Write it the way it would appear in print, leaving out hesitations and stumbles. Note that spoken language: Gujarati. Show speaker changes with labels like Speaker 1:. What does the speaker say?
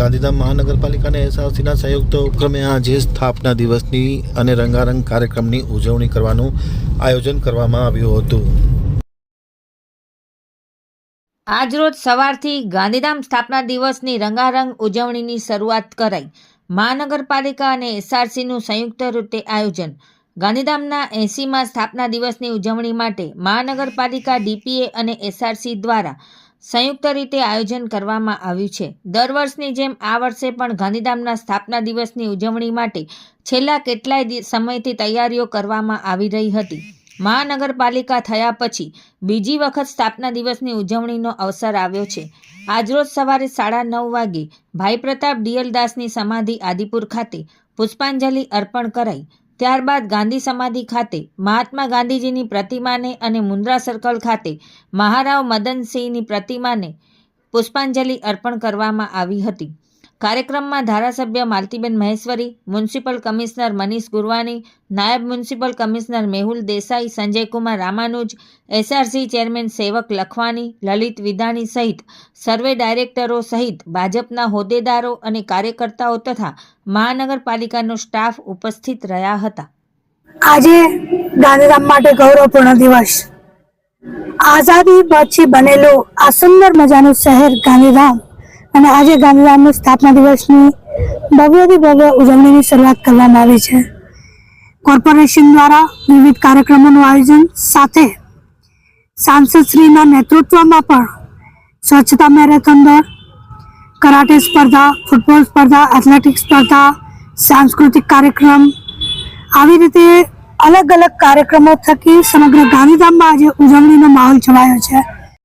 Speaker 1: ગાંધીધામ મહાનગરપાલિકા અને એસઆરસીના સંયુક્ત ઉપક્રમે આજે સ્થાપના દિવસની અને રંગારંગ કાર્યક્રમની ઉજવણી કરવાનું આયોજન કરવામાં આવ્યું હતું.
Speaker 2: આજરોજ સવારથી ગાંધીધામ સ્થાપના દિવસની રંગારંગ ઉજવણીની શરૂઆત કરાઈ. મહાનગરપાલિકા અને એસઆરસીનું સંયુક્ત રીતે આયોજન. ગાંધીધામના 80મા સ્થાપના દિવસની ઉજવણી માટે મહાનગરપાલિકા, ડીપીએ અને એસઆરસી દ્વારા સંયુક્ત રીતે આયોજન કરવામાં આવ્યું છે. દર વર્ષની જેમ આ વર્ષે પણ ગાંધીધામના સ્થાપના દિવસની ઉજવણી માટે છેલ્લા કેટલાય સમયથી તૈયારીઓ કરવામાં આવી રહી હતી. મહાનગરપાલિકા થયા પછી બીજી વખત સ્થાપના દિવસની ઉજવણીનો અવસર આવ્યો છે. આજરોજ સવારે 9:30 વાગે ભાઈ પ્રતાપ દિયલદાસની સમાધિ આદિપુર ખાતે પુષ્પાંજલિ અર્પણ કરાઈ. ત્યારબાદ ગાંધી સમાધિ ખાતે મહાત્મા ગાંધીજીની પ્રતિમાને અને મુન્દ્રા સર્કલ ખાતે મહારાવ મદનસિંહની પ્રતિમાને પુષ્પાંજલિ અર્પણ કરવામાં આવી હતી. કાર્યક્રમમાં ધારાસભ્ય માલતીબેન મહેશ્વરી, મ્યુનિસિપલ કમિશનર મનીષ ગુરવાની, નાયબ municipal commissioner Mehul Desai, Sanjay Kumar Ramanuj, SRC chairman સેવક લખવાની, લલિત વિધાણી સહિત સર્વે ડાયરેક્ટરો સહિત ભાજપના હોદ્દેદારો અને કાર્યકર્તાઓ તથા મહાનગરપાલિકાનો સ્ટાફ ઉપસ્થિત રહ્યા હતા.
Speaker 3: આજે ગાંધીધામ માટે ગૌરવપૂર્ણ દિવસ. આઝાદી પછી બનેલું આ સુંદર મજાનું શહેર ગાંધીધામ અને આજે ગાંધીધામની સ્થાપના દિવસની ભવ્યથી ભવ્ય ઉજવણીની શરૂઆત કરવામાં આવી છે. કોર્પોરેશન દ્વારા વિવિધ કાર્યક્રમોનું આયોજન સાથે સાંસદશ્રીના નેતૃત્વમાં પણ સ્વચ્છતા મેરેથોન દોડ, કરાટે સ્પર્ધા, ફૂટબોલ સ્પર્ધા, એથ્લેટિક્સ સ્પર્ધા, સાંસ્કૃતિક કાર્યક્રમ, આવી રીતે અલગ અલગ કાર્યક્રમો થકી સમગ્ર ગાંધીધામમાં આજે ઉજવણીનો માહોલ છવાયો છે.